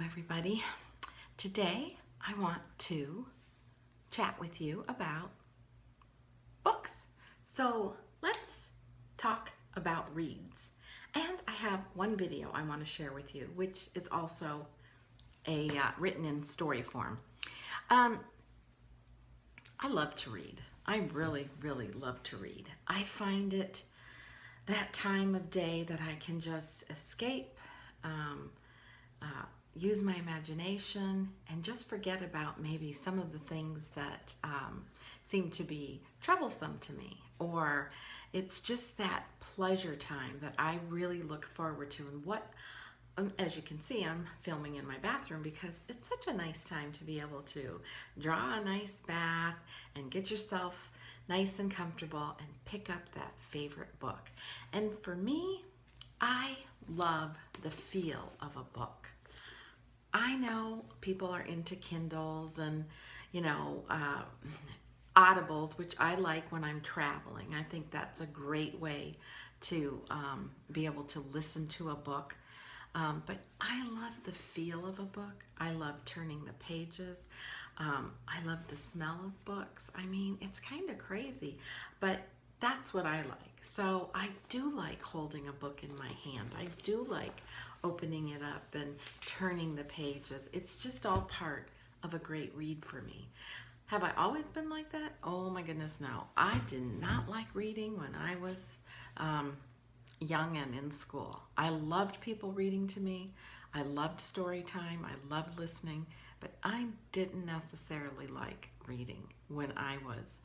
everybody. Today I want to chat with you about books. So let's talk about reads. And I have one video I want to share with you, which is also written in story form. I love to read. I really, really love to read. I find it that time of day that I can just escape, use my imagination, and just forget about maybe some of the things that seem to be troublesome to me. Or it's just that pleasure time that I really look forward to. And as you can see, I'm filming in my bathroom because it's such a nice time to be able to draw a nice bath and get yourself nice and comfortable and pick up that favorite book. And for me, I love the feel of a book. I know people are into Kindles and, Audibles, which I like when I'm traveling. I think that's a great way to be able to listen to a book. But I love the feel of a book. I love turning the pages. I love the smell of books. I mean, it's kind of crazy, but that's what I like. So I do like holding a book in my hand. I do like opening it up and turning the pages. It's just all part of a great read for me. Have I always been like that? Oh my goodness, no. I did not like reading when I was young and in school. I loved people reading to me. I loved story time. I loved listening, but I didn't necessarily like reading when I was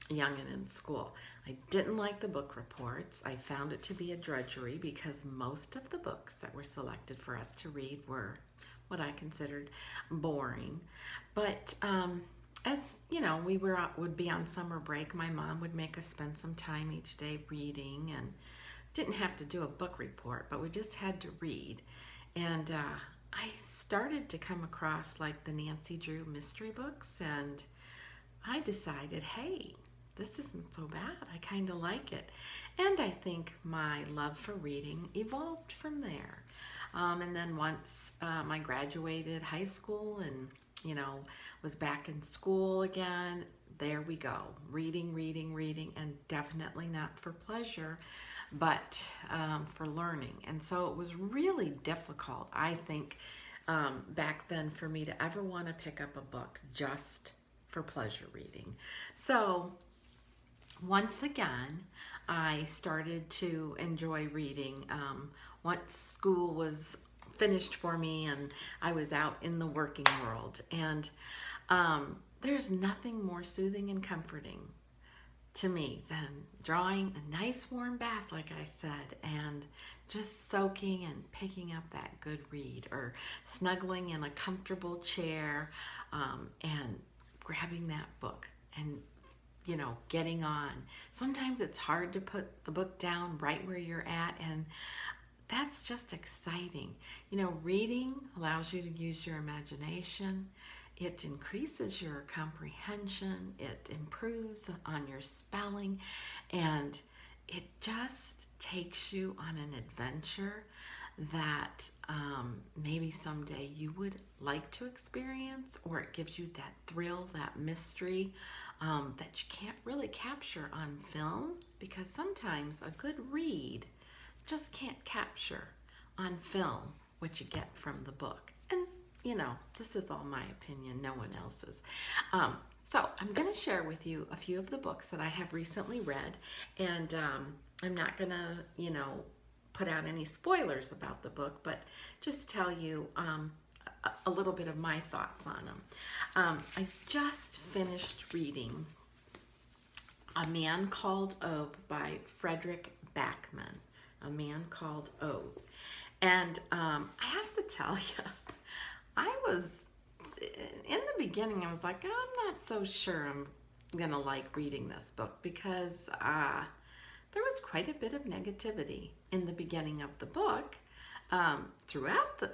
young and in school. I didn't like the book reports. I found it to be a drudgery because most of the books that were selected for us to read were what I considered boring. But as you know, would be on summer break, my mom would make us spend some time each day reading, and didn't have to do a book report, but we just had to read. And I started to come across like the Nancy Drew mystery books, and I decided, hey, this isn't so bad. I kind of like it. And I think my love for reading evolved from there. And then once I graduated high school and, was back in school again, there we go. Reading, and definitely not for pleasure, but for learning. And so it was really difficult, I think, back then for me to ever want to pick up a book just for pleasure reading. So once again, I started to enjoy reading once school was finished for me and I was out in the working world. And there's nothing more soothing and comforting to me than drawing a nice warm bath, like I said, and just soaking and picking up that good read, or snuggling in a comfortable chair and grabbing that book and getting on. Sometimes it's hard to put the book down right where you're at, and that's just exciting. Reading allows you to use your imagination. It increases your comprehension. It improves on your spelling, and it just takes you on an adventure that maybe someday you would like to experience, or it gives you that thrill, that mystery that you can't really capture on film, because sometimes a good read just can't capture on film what you get from the book. And this is all my opinion, no one else's. So I'm going to share with you a few of the books that I have recently read, and I'm not going to, put out any spoilers about the book, but just tell you a little bit of my thoughts on them. I just finished reading A Man Called Ove by Frederick Backman. A Man Called Ove. And I have to tell you, I was, in the beginning, I was like, I'm not so sure I'm going to like reading this book, because there was quite a bit of negativity in the beginning of the book, throughout the,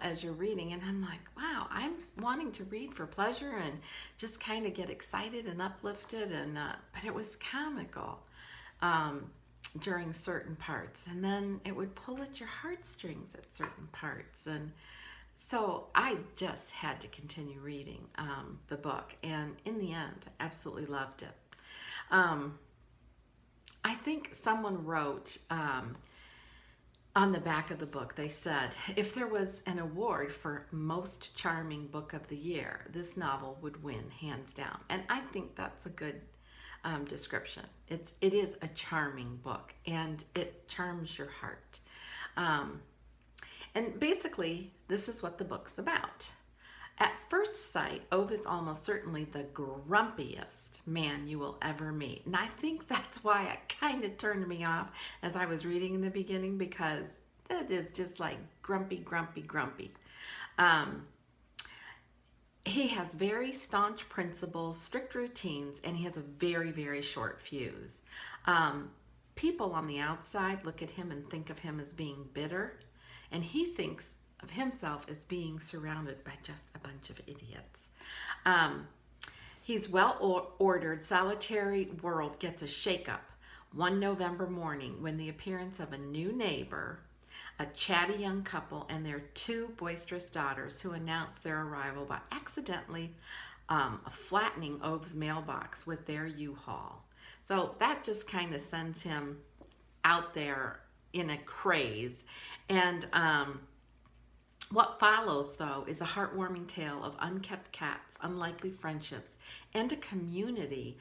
as you're reading. And I'm like, wow, I'm wanting to read for pleasure and just kind of get excited and uplifted. And but it was comical during certain parts. And then it would pull at your heartstrings at certain parts. And So I just had to continue reading the book, and in the end, I absolutely loved it. Um, I think someone wrote on the back of the book, they said, if there was an award for most charming book of the year, this novel would win hands down. And I think that's a good description. It is a charming book, and it charms your heart. Um, and basically, this is what the book's about. At first sight, Ove is almost certainly the grumpiest man you will ever meet. And I think that's why it kind of turned me off as I was reading in the beginning, because it is just like grumpy, grumpy, grumpy. He has very staunch principles, strict routines, and he has a very, very short fuse. People on the outside look at him and think of him as being bitter, and he thinks of himself as being surrounded by just a bunch of idiots. His well-ordered, solitary world gets a shakeup one November morning when the appearance of a new neighbor, a chatty young couple, and their two boisterous daughters who announce their arrival by accidentally flattening Ove's mailbox with their U-Haul. So that just kind of sends him out there in a craze. And what follows, though, is a heartwarming tale of unkept cats, unlikely friendships, and a community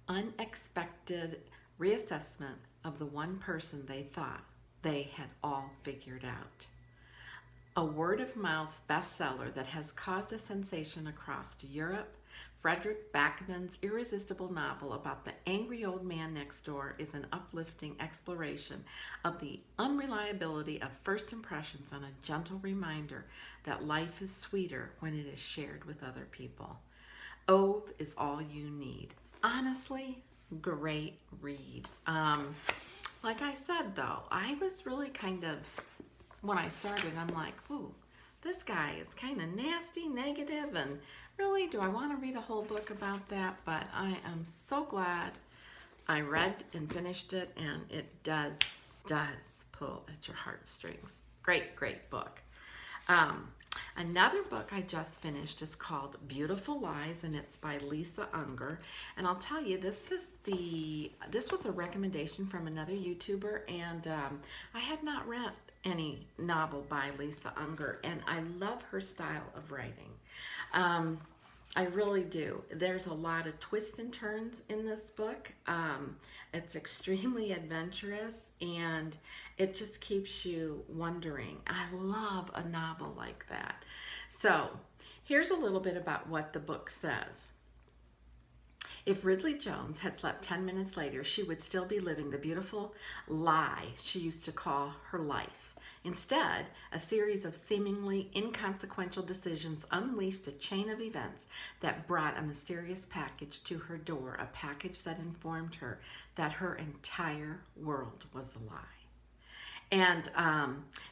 unexpected reassessment of the one person they thought they had all figured out. A word-of-mouth bestseller that has caused a sensation across Europe, Frederick Backman's irresistible novel about the angry old man next door is an uplifting exploration of the unreliability of first impressions and a gentle reminder that life is sweeter when it is shared with other people. Ove is all you need. Honestly, great read. Like I said, though, I was really kind of, when I started, I'm like, ooh, this guy is kind of nasty, negative, and really, do I want to read a whole book about that? But I am so glad I read and finished it, and it does pull at your heartstrings. Great, great book. Another book I just finished is called Beautiful Lies, and it's by Lisa Unger. And I'll tell you, this was a recommendation from another YouTuber, and I had not read any novel by Lisa Unger, and I love her style of writing. I really do. There's a lot of twists and turns in this book. It's extremely adventurous, and it just keeps you wondering. I love a novel like that. So here's a little bit about what the book says. If Ridley Jones had slept 10 minutes later, she would still be living the beautiful lie she used to call her life. Instead, a series of seemingly inconsequential decisions unleashed a chain of events that brought a mysterious package to her door, a package that informed her that her entire world was a lie. And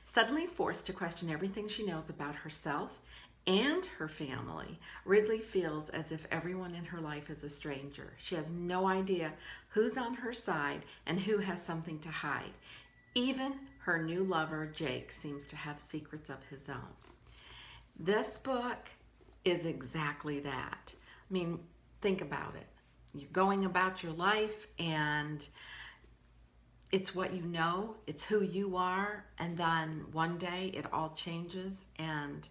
suddenly forced to question everything she knows about herself and her family, Ridley feels as if everyone in her life is a stranger. She has no idea who's on her side and who has something to hide. Even her new lover, Jake, seems to have secrets of his own. This book is exactly that. I mean, think about it. You're going about your life, and it's what you know, it's who you are, and then one day it all changes, and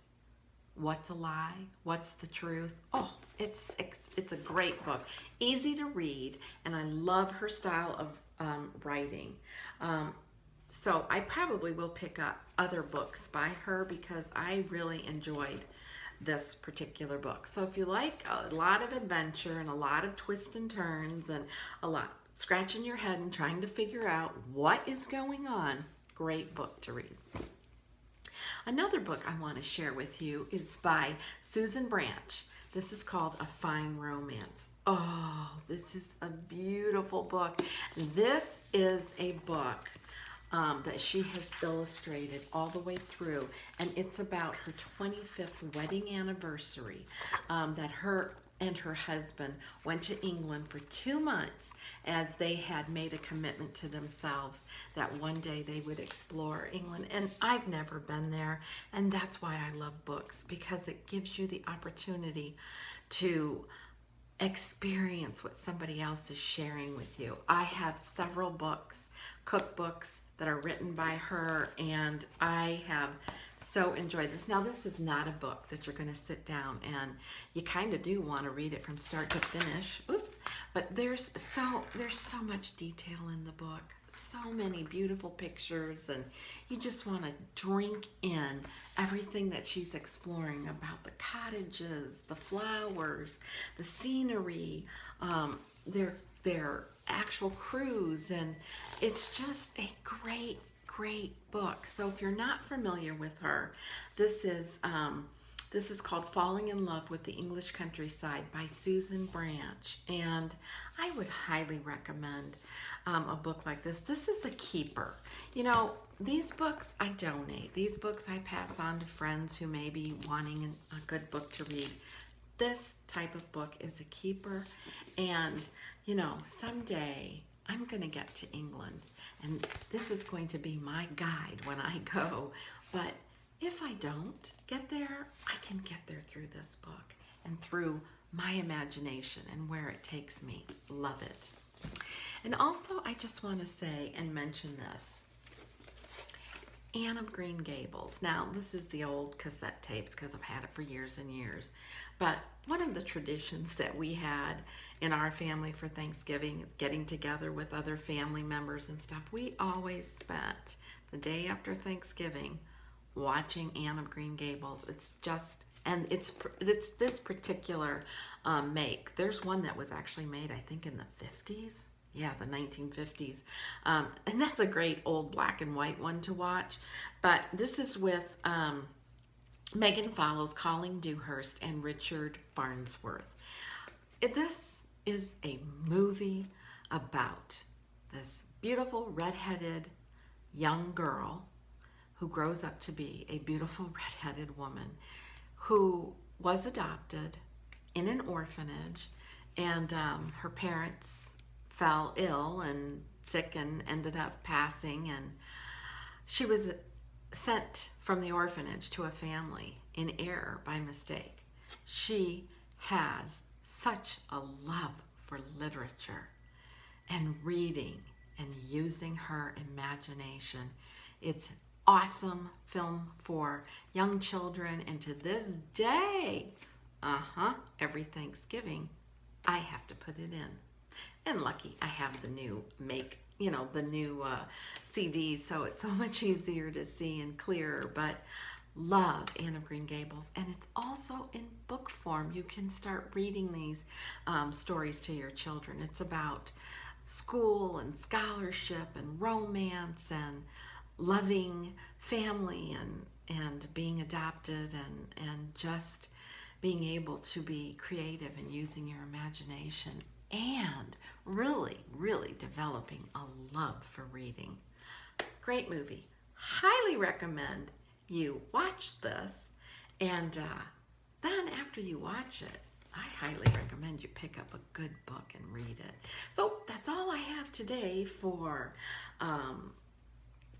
what's a lie? What's the truth? Oh, it's a great book. Easy to read, and I love her style of writing. So I probably will pick up other books by her because I really enjoyed this particular book. So if you like a lot of adventure and a lot of twists and turns and a lot scratching your head and trying to figure out what is going on, great book to read. Another book I want to share with you is by Susan Branch. This is called A Fine Romance. Oh, this is a beautiful book. This is a book that she has illustrated all the way through, and it's about her 25th wedding anniversary, that her and her husband went to England for 2 months, as they had made a commitment to themselves that one day they would explore England. And I've never been there, and that's why I love books, because it gives you the opportunity to experience what somebody else is sharing with you. I have several books, cookbooks, that are written by her, and I have so enjoyed this. Now, this is not a book that you're going to sit down and you kind of do want to read it from start to finish. Oops. But there's so much detail in the book, so many beautiful pictures, and you just want to drink in everything that she's exploring about the cottages, the flowers, the scenery, their actual cruise, and it's just a great book. So if you're not familiar with her, this is called Falling in Love with the English Countryside by Susan Branch, and I would highly recommend a book like this. This is a keeper. You know, these books I donate. These books I pass on to friends who may be wanting a good book to read. This type of book is a keeper, and you know, someday I'm going to get to England, and this is going to be my guide when I go. But if I don't get there, I can get there through this book and through my imagination and where it takes me. Love it. And also, I just want to say and mention this. Anne of Green Gables. Now, this is the old cassette tapes because I've had it for years and years. But one of the traditions that we had in our family for Thanksgiving is getting together with other family members and stuff. We always spent the day after Thanksgiving watching Anne of Green Gables. It's just, and it's this particular make. There's one that was actually made, I think, in the 50s. Yeah, the 1950s. And that's a great old black and white one to watch. But this is with Megan Follows, Colleen Dewhurst, and Richard Farnsworth. This is a movie about this beautiful redheaded young girl who grows up to be a beautiful redheaded woman who was adopted in an orphanage, and her parents fell ill and sick and ended up passing, and she was sent from the orphanage to a family in error by mistake. She has such a love for literature and reading and using her imagination. It's awesome film for young children, and to this day, every Thanksgiving, I have to put it in. And lucky I have the new CDs, so it's so much easier to see and clearer. But love Anne of Green Gables, and it's also in book form. You can start reading these stories to your children. It's about school and scholarship and romance and loving family and being adopted and just being able to be creative and using your imagination, and really developing a love for reading. Great movie. Highly recommend you watch this, and then after you watch it, I highly recommend you pick up a good book and read it. So that's all I have today for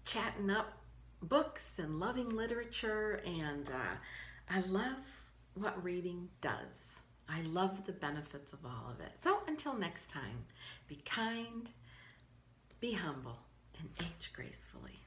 chatting up books and loving literature, and I love what reading does. I love the benefits of all of it. So until next time, be kind, be humble, and age gracefully.